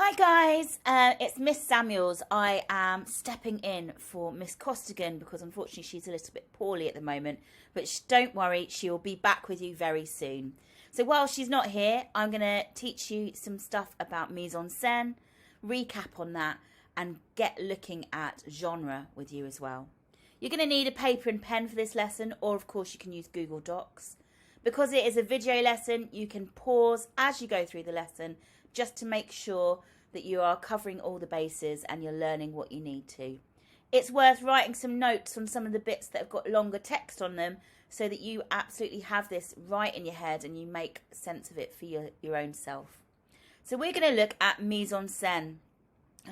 Hi guys, it's Miss Samuels. I am stepping in for Miss Costigan because unfortunately she's a little bit poorly at the moment, but don't worry, she'll be back with you very soon. So while she's not here, I'm going to teach you some stuff about mise-en-scene, recap on that, and get looking at genre with you as well. You're going to need a paper and pen for this lesson, or of course you can use Google Docs. Because it is a video lesson, you can pause as you go through the lesson just to make sure that you are covering all the bases and you're learning what you need to. It's worth writing some notes on some of the bits that have got longer text on them so that you absolutely have this right in your head and you make sense of it for your own self. So we're going to look at mise-en-scene.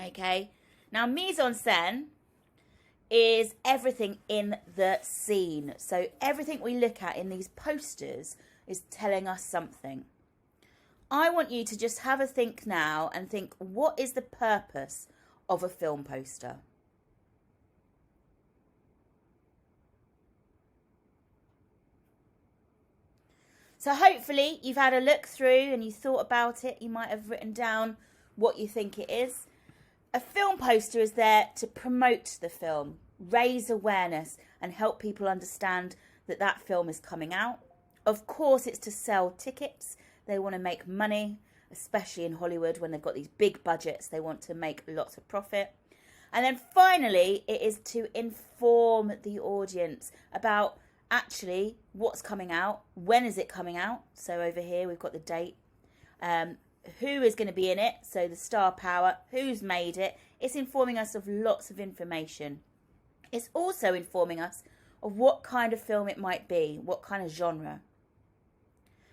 Okay, now mise-en-scene is everything in the scene. So everything we look at in these posters is telling us something. I want you to just have a think now and think, what is the purpose of a film poster? So hopefully you've had a look through and you thought about it. You might have written down what you think it is. A film poster is there to promote the film, raise awareness and help people understand that that film is coming out. Of course, it's to sell tickets. They want to make money, especially in Hollywood when they've got these big budgets. They want to make lots of profit. And then finally, it is to inform the audience about actually what's coming out, when is it coming out. So over here, we've got the date. Who is going to be in it, so the star power, who's made it. It's informing us of lots of information. It's also informing us of what kind of film it might be, what kind of genre.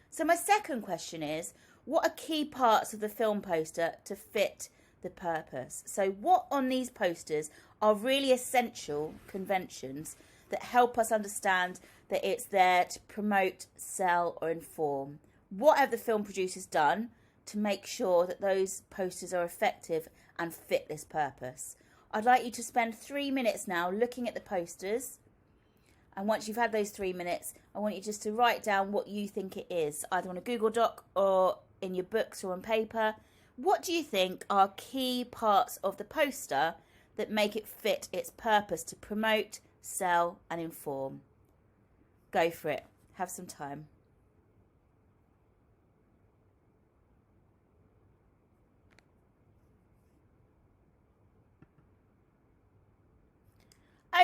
So my second question is, what are key parts of the film poster to fit the purpose? So what on these posters are really essential conventions that help us understand that it's there to promote, sell or inform? What have the film producers done to make sure that those posters are effective and fit this purpose? I'd like you to spend 3 minutes now looking at the posters. And once you've had those 3 minutes, I want you just to write down what you think it is, either on a Google Doc or in your books or on paper. What do you think are key parts of the poster that make it fit its purpose to promote, sell and inform? Go for it. Have some time.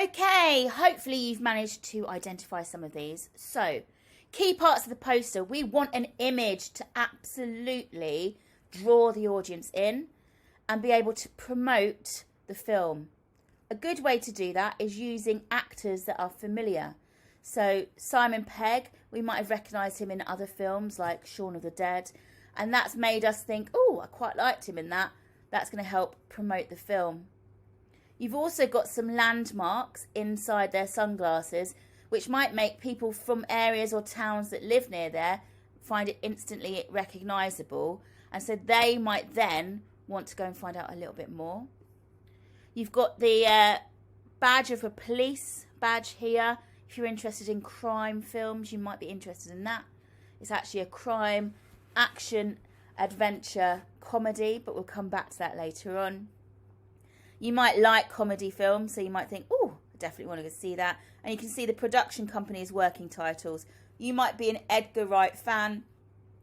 Okay, hopefully you've managed to identify some of these. So, key parts of the poster. We want an image to absolutely draw the audience in and be able to promote the film. A good way to do that is using actors that are familiar. So, Simon Pegg, we might have recognised him in other films like Shaun of the Dead. And that's made us think, oh, I quite liked him in that. That's going to help promote the film. You've also got some landmarks inside their sunglasses, which might make people from areas or towns that live near there find it instantly recognisable. And so they might then want to go and find out a little bit more. You've got the badge of a police badge here. If you're interested in crime films, you might be interested in that. It's actually a crime, action, adventure, comedy, but we'll come back to that later on. You might like comedy films, so you might think, oh, I definitely want to go see that. And you can see the production company's working titles. You might be an Edgar Wright fan.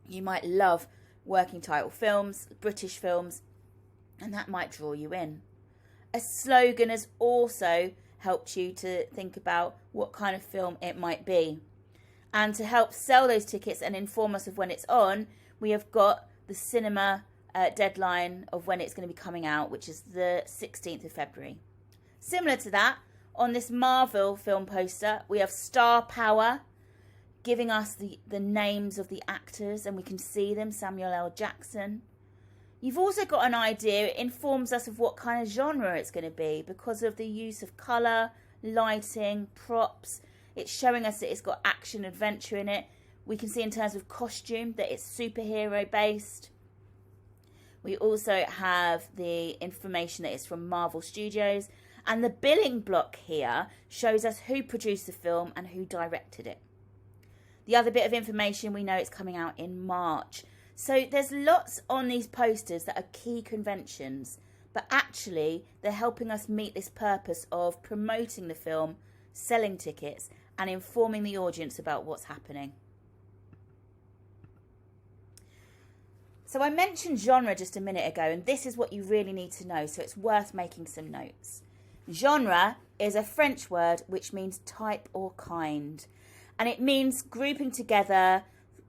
You might love working title films, British films, and that might draw you in. A slogan has also helped you to think about what kind of film it might be. And to help sell those tickets and inform us of when it's on, we have got the cinema deadline of when it's going to be coming out, which is the 16th of February. Similar to that, on this Marvel film poster, we have star power, giving us the names of the actors, and we can see them, Samuel L. Jackson. You've also got an idea, it informs us of what kind of genre it's going to be because of the use of colour, lighting, props. It's showing us that it's got action, adventure in it. We can see in terms of costume that it's superhero based. We also have the information that it's from Marvel Studios. And the billing block here shows us who produced the film and who directed it. The other bit of information, we know it's coming out in March. So there's lots on these posters that are key conventions, but actually they're helping us meet this purpose of promoting the film, selling tickets, and informing the audience about what's happening. So I mentioned genre just a minute ago, and this is what you really need to know, so it's worth making some notes. Genre is a French word which means type or kind, and it means grouping together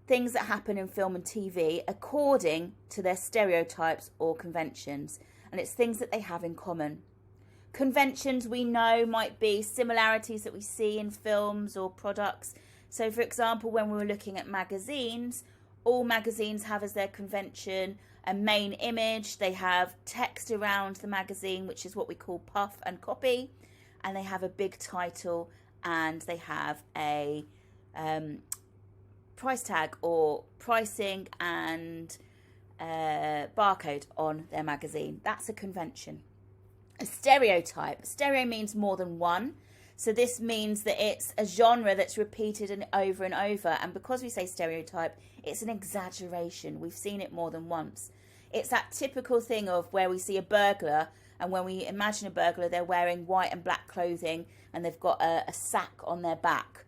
things that happen in film and TV according to their stereotypes or conventions, and it's things that they have in common. Conventions, we know, might be similarities that we see in films or products. So for example, when we were looking at magazines, all magazines have as their convention a main image. They have text around the magazine, which is what we call puff and copy, and they have a big title, and they have a price tag or pricing and barcode on their magazine. That's a convention. A stereotype. Stereo means more than one. So this means that it's a genre that's repeated and over, and because we say stereotype, it's an exaggeration. We've seen it more than once. It's that typical thing of where we see a burglar, and when we imagine a burglar, they're wearing white and black clothing and they've got a sack on their back.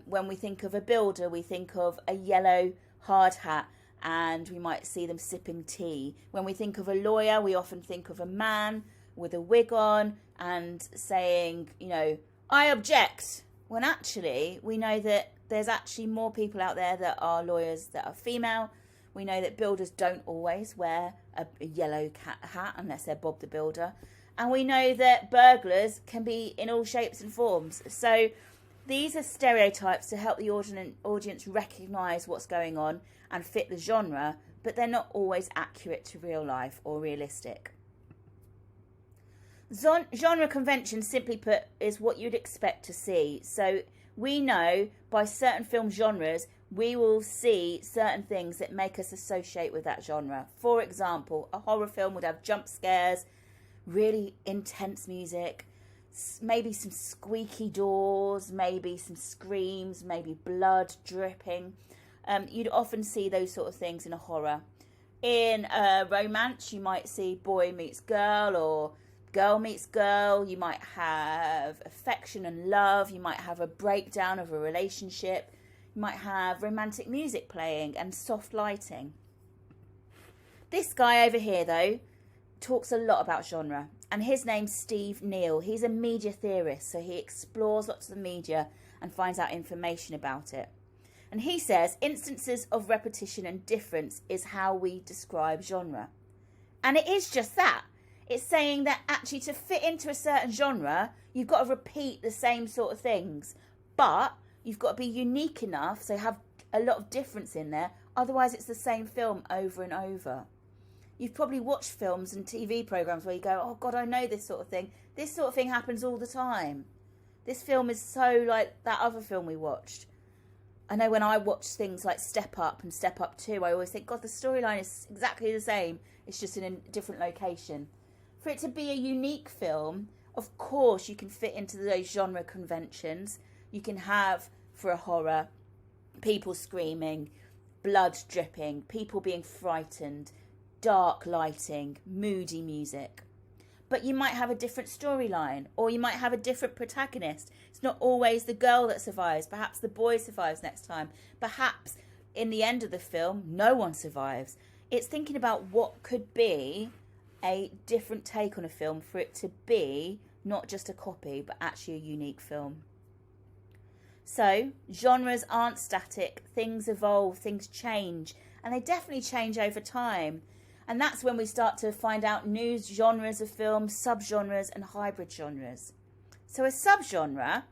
When we think of a builder, we think of a yellow hard hat and we might see them sipping tea. When we think of a lawyer, we often think of a man with a wig on and saying, you know, I object. When actually, we know that there's actually more people out there that are lawyers that are female. We know that builders don't always wear a yellow hat unless they're Bob the Builder. And we know that burglars can be in all shapes and forms. So these are stereotypes to help the audience recognise what's going on and fit the genre, but they're not always accurate to real life or realistic. Genre convention, simply put, is what you'd expect to see. So we know by certain film genres, we will see certain things that make us associate with that genre. For example, a horror film would have jump scares, really intense music, maybe some squeaky doors, maybe some screams, maybe blood dripping. You'd often see those sort of things in a horror. In a romance, you might see boy meets girl or girl meets girl. You might have affection and love. You might have a breakdown of a relationship. You might have romantic music playing and soft lighting. This guy over here, though, talks a lot about genre, and his name's Steve Neal. He's a media theorist, so he explores lots of the media and finds out information about it. And he says instances of repetition and difference is how we describe genre. And it is just that. It's saying that actually to fit into a certain genre, you've got to repeat the same sort of things, but you've got to be unique enough, so have a lot of difference in there, otherwise it's the same film over and over. You've probably watched films and TV programmes where you go, oh God, I know this sort of thing. This sort of thing happens all the time. This film is so like that other film we watched. I know when I watch things like Step Up and Step Up 2, I always think, God, the storyline is exactly the same. It's just in a different location. For it to be a unique film, of course you can fit into those genre conventions. You can have, for a horror, people screaming, blood dripping, people being frightened, dark lighting, moody music. But you might have a different storyline, or you might have a different protagonist. It's not always the girl that survives. Perhaps the boy survives next time. Perhaps in the end of the film, no one survives. It's thinking about what could be a different take on a film for it to be not just a copy, but actually a unique film. So, genres aren't static. Things evolve, things change, and they definitely change over time. And that's when we start to find out new genres of films, subgenres and hybrid genres. So a subgenre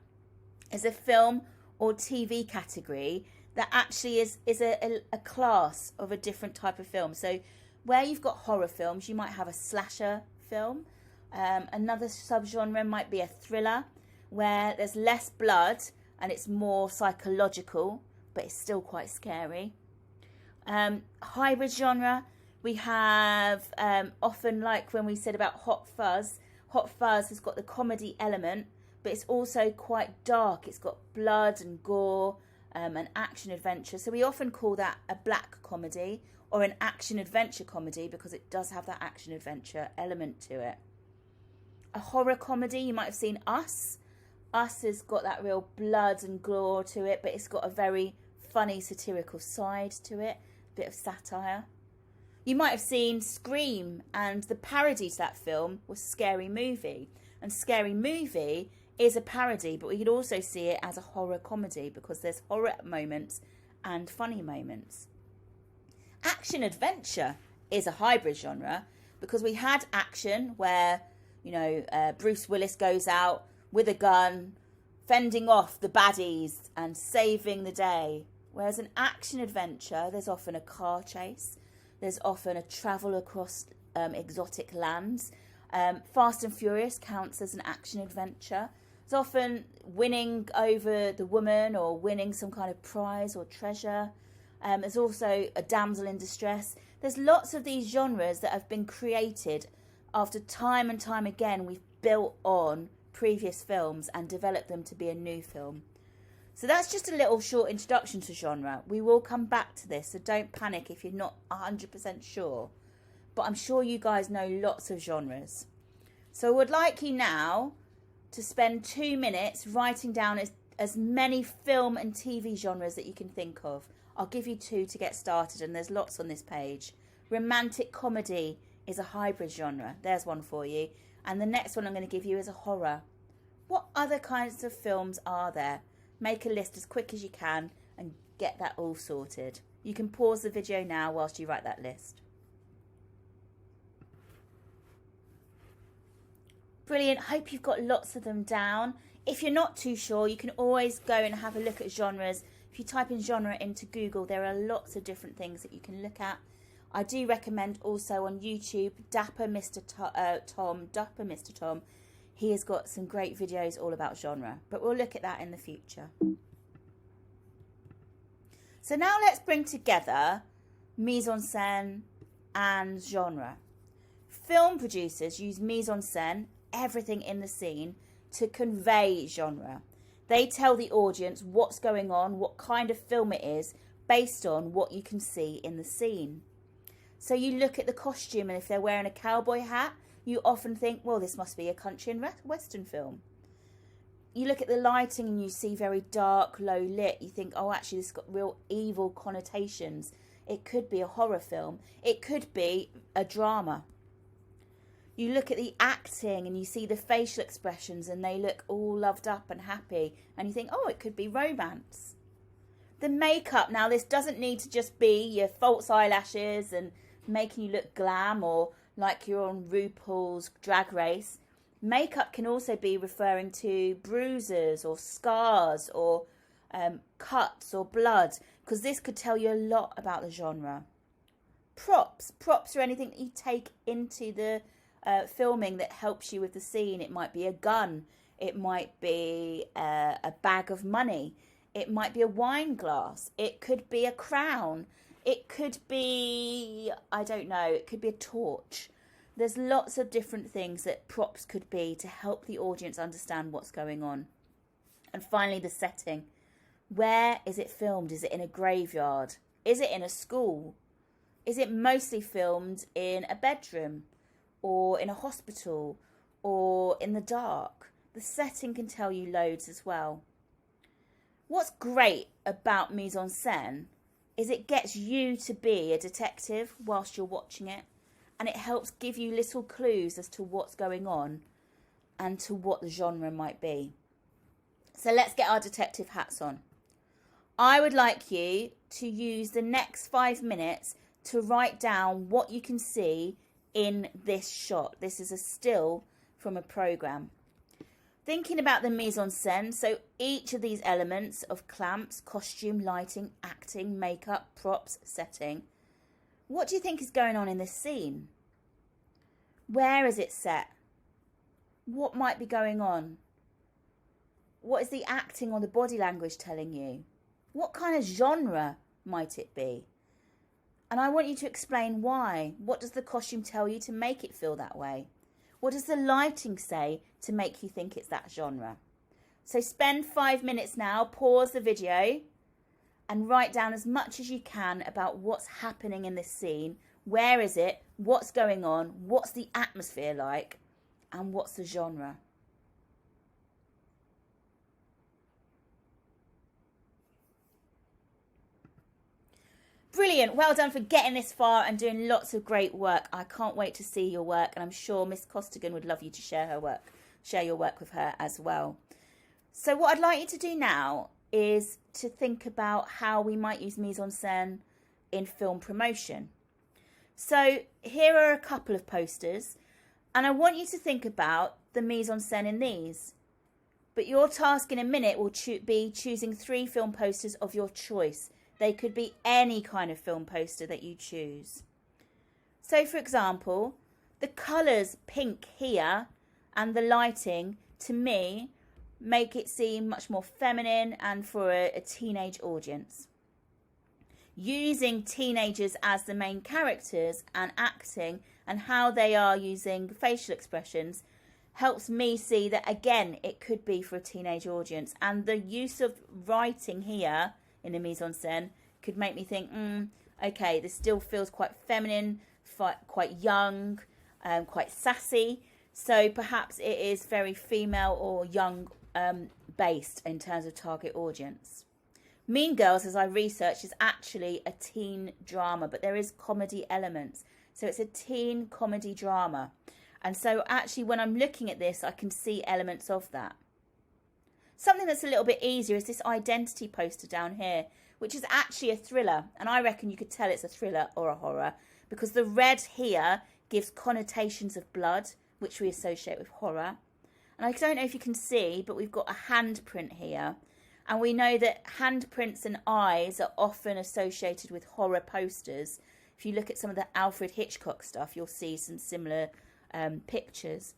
is a film or TV category that actually is a class of a different type of film. So where you've got horror films, you might have a slasher film. Another subgenre might be a thriller where there's less blood and it's more psychological, but it's still quite scary. Hybrid genre, we have often, like when we said about Hot Fuzz has got the comedy element, but it's also quite dark. It's got blood and gore, an action adventure. So we often call that a black comedy or an action adventure comedy because it does have that action adventure element to it. A horror comedy, you might have seen Us. Us has got that real blood and gore to it, but it's got a very funny satirical side to it, a bit of satire. You might have seen Scream, and the parody to that film was Scary Movie. And Scary Movie is a parody, but we could also see it as a horror comedy because there's horror moments and funny moments. Action adventure is a hybrid genre because we had action where, you know, Bruce Willis goes out with a gun, fending off the baddies and saving the day. Whereas an action adventure, there's often a car chase. There's often a travel across exotic lands. Fast and Furious counts as an action adventure. It's often winning over the woman or winning some kind of prize or treasure. There's also a damsel in distress. There's lots of these genres that have been created after time and time again. We've built on previous films and developed them to be a new film. So that's just a little short introduction to genre. We will come back to this, so don't panic if you're not 100% sure. But I'm sure you guys know lots of genres. So I would like you now to spend 2 minutes writing down as many film and TV genres that you can think of. I'll give you 2 to get started, and there's lots on this page. Romantic comedy is a hybrid genre. There's one for you. And the next one I'm going to give you is a horror. What other kinds of films are there? Make a list as quick as you can and get that all sorted. You can pause the video now whilst you write that list. Brilliant. Hope you've got lots of them down. If you're not too sure, you can always go and have a look at genres. If you type in genre into Google, there are lots of different things that you can look at. I do recommend also on YouTube, Dapper Mr. Tom. He has got some great videos all about genre, but we'll look at that in the future. So now let's bring together mise-en-scene and genre. Film producers use mise-en-scene, everything in the scene, to convey genre. They tell the audience what's going on, what kind of film it is, based on what you can see in the scene. So you look at the costume, and if they're wearing a cowboy hat, you often think, well, this must be a country and western film. You look at the lighting and you see very dark, low lit. You think, oh, actually, this has got real evil connotations. It could be a horror film. It could be a drama. You look at the acting and you see the facial expressions and they look all loved up and happy. And you think, oh, it could be romance. The makeup, now this doesn't need to just be your false eyelashes and making you look glam or like you're on RuPaul's Drag Race. Makeup can also be referring to bruises or scars or cuts or blood, because this could tell you a lot about the genre. Props are anything that you take into the filming that helps you with the scene. It might be a gun, it might be a bag of money, it might be a wine glass, it could be a crown, it could be, I don't know, it could be a torch. There's lots of different things that props could be to help the audience understand what's going on. And finally, the setting. Where is it filmed? Is it in a graveyard? Is it in a school? Is it mostly filmed in a bedroom or in a hospital or in the dark? The setting can tell you loads as well. What's great about mise-en-scene is it gets you to be a detective whilst you're watching it, and it helps give you little clues as to what's going on and to what the genre might be. So let's get our detective hats on. I would like you to use the next 5 minutes to write down what you can see in this shot. This is a still from a program. Thinking about the mise-en-scene, so each of these elements of clamps, costume, lighting, acting, makeup, props, setting. What do you think is going on in this scene? Where is it set? What might be going on? What is the acting or the body language telling you? What kind of genre might it be? And I want you to explain why. What does the costume tell you to make it feel that way? What does the lighting say to make you think it's that genre? So spend 5 minutes now, pause the video, and write down as much as you can about what's happening in this scene. Where is it? What's going on? What's the atmosphere like? And what's the genre? Brilliant. Well done for getting this far and doing lots of great work. I can't wait to see your work, and I'm sure Miss Costigan would love you to share your work with her as well. So what I'd like you to do now is to think about how we might use mise-en-scène in film promotion. So here are a couple of posters, and I want you to think about the mise-en-scène in these. But your task in a minute will be choosing 3 film posters of your choice. They could be any kind of film poster that you choose. So for example, the colours pink here and the lighting, to me, make it seem much more feminine and for a teenage audience. Using teenagers as the main characters and acting and how they are using facial expressions helps me see that, again, it could be for a teenage audience. And the use of writing here in the mise-en-scène could make me think, okay, this still feels quite feminine, quite young, quite sassy. So perhaps it is very female or young based in terms of target audience. Mean Girls, as I researched, is actually a teen drama, but there is comedy elements. So it's a teen comedy drama. And so actually when I'm looking at this, I can see elements of that. Something that's a little bit easier is this identity poster down here, which is actually a thriller. And I reckon you could tell it's a thriller or a horror because the red here gives connotations of blood, which we associate with horror. And I don't know if you can see, but we've got a handprint here. And we know that handprints and eyes are often associated with horror posters. If you look at some of the Alfred Hitchcock stuff, you'll see some similar pictures.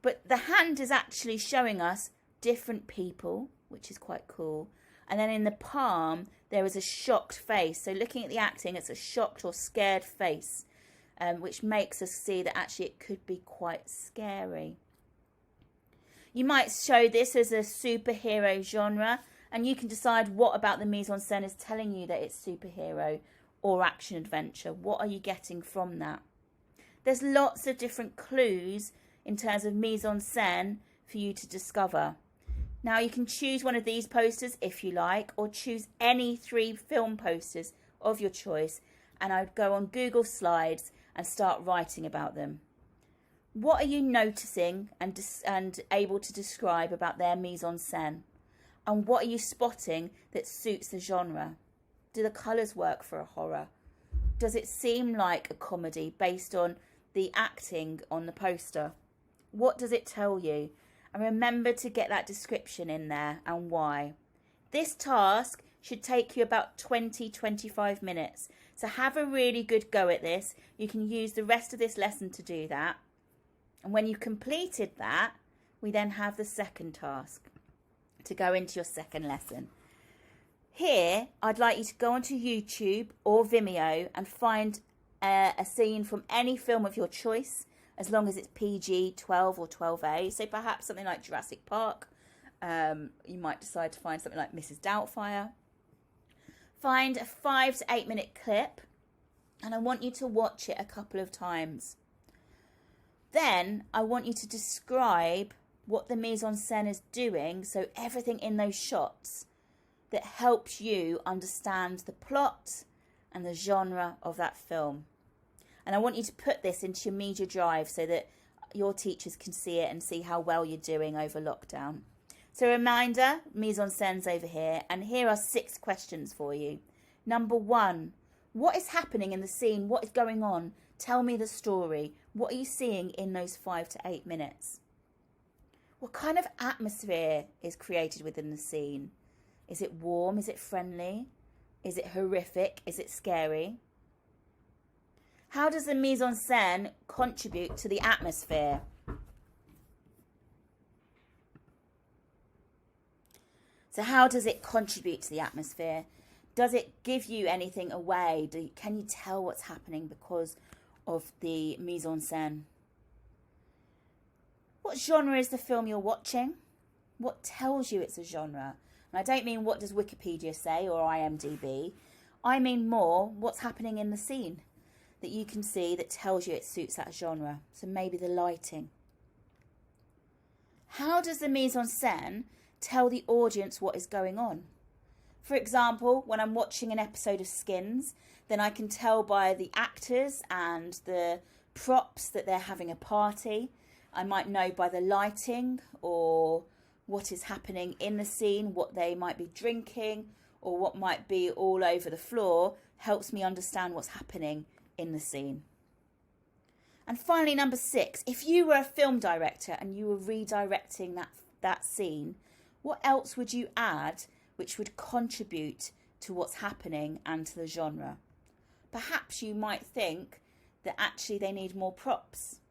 But the hand is actually showing us different people, which is quite cool. And then in the palm, there is a shocked face. So looking at the acting, it's a shocked or scared face, which makes us see that actually it could be quite scary. You might show this as a superhero genre, and you can decide what about the mise-en-scène is telling you that it's superhero or action adventure. What are you getting from that? There's lots of different clues in terms of mise-en-scène for you to discover. Now you can choose one of these posters if you like, or choose any 3 film posters of your choice, and I'd go on Google Slides and start writing about them. What are you noticing and able to describe about their mise-en-scène? And what are you spotting that suits the genre? Do the colours work for a horror? Does it seem like a comedy based on the acting on the poster? What does it tell you? And remember to get that description in there and why. This task should take you about 20-25 minutes. So have a really good go at this. You can use the rest of this lesson to do that. And when you've completed that, we then have the second task to go into your second lesson. Here, I'd like you to go onto YouTube or Vimeo and find a scene from any film of your choice, as long as it's PG 12 or 12A. So perhaps something like Jurassic Park. You might decide to find something like Mrs. Doubtfire. Find a 5 to 8 minute clip, and I want you to watch it a couple of times. Then I want you to describe what the mise-en-scène is doing, so everything in those shots that helps you understand the plot and the genre of that film. And I want you to put this into your media drive so that your teachers can see it and see how well you're doing over lockdown. So reminder, mise-en-scène's over here, and here are 6 questions for you. Number 1, what is happening in the scene? What is going on? Tell me the story. What are you seeing in those 5 to 8 minutes? What kind of atmosphere is created within the scene? Is it warm? Is it friendly? Is it horrific? Is it scary? How does the mise-en-scène contribute to the atmosphere? So how does it contribute to the atmosphere? Does it give you anything away? Can you tell what's happening because of the mise-en-scène? What genre is the film you're watching? What tells you it's a genre? And I don't mean what does Wikipedia say or IMDb. I mean more what's happening in the scene that you can see that tells you it suits that genre. So maybe the lighting. How does the mise-en-scene tell the audience what is going on? For example, when I'm watching an episode of Skins, then I can tell by the actors and the props that they're having a party. I might know by the lighting or what is happening in the scene, what they might be drinking or what might be all over the floor helps me understand what's happening in the scene. And finally, number 6, if you were a film director and you were redirecting that scene, what else would you add which would contribute to what's happening and to the genre? Perhaps you might think that actually they need more props.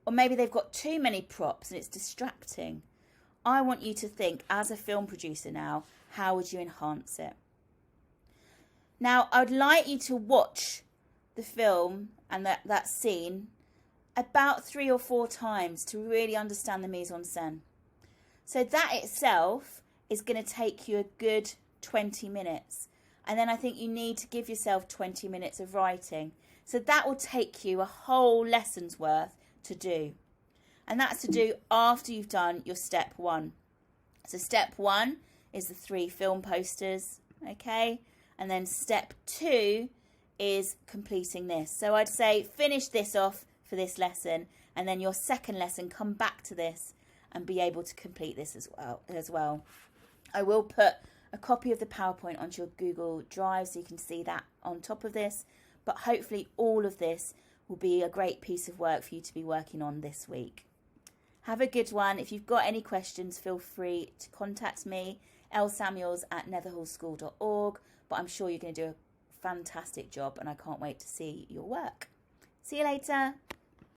Or maybe they've got too many props and it's distracting. I want you to think, as a film producer now, how would you enhance it? Now, I'd like you to watch the film and that scene about 3 or 4 times to really understand the mise-en-scene. So that itself is going to take you a good 20 minutes. And then I think you need to give yourself 20 minutes of writing. So that will take you a whole lesson's worth to do. And that's to do after you've done your step 1. So step 1 is the 3 film posters, okay? And then step 2 is completing this. So I'd say finish this off for this lesson, and then your second lesson, come back to this and be able to complete this as well. I will put a copy of the PowerPoint onto your Google Drive so you can see that on top of this, but hopefully all of this will be a great piece of work for you to be working on this week. Have a good one. If you've got any questions, feel free to contact me, lsamuels@netherhallschool.org, but I'm sure you're going to do a fantastic job and I can't wait to see your work. See you later.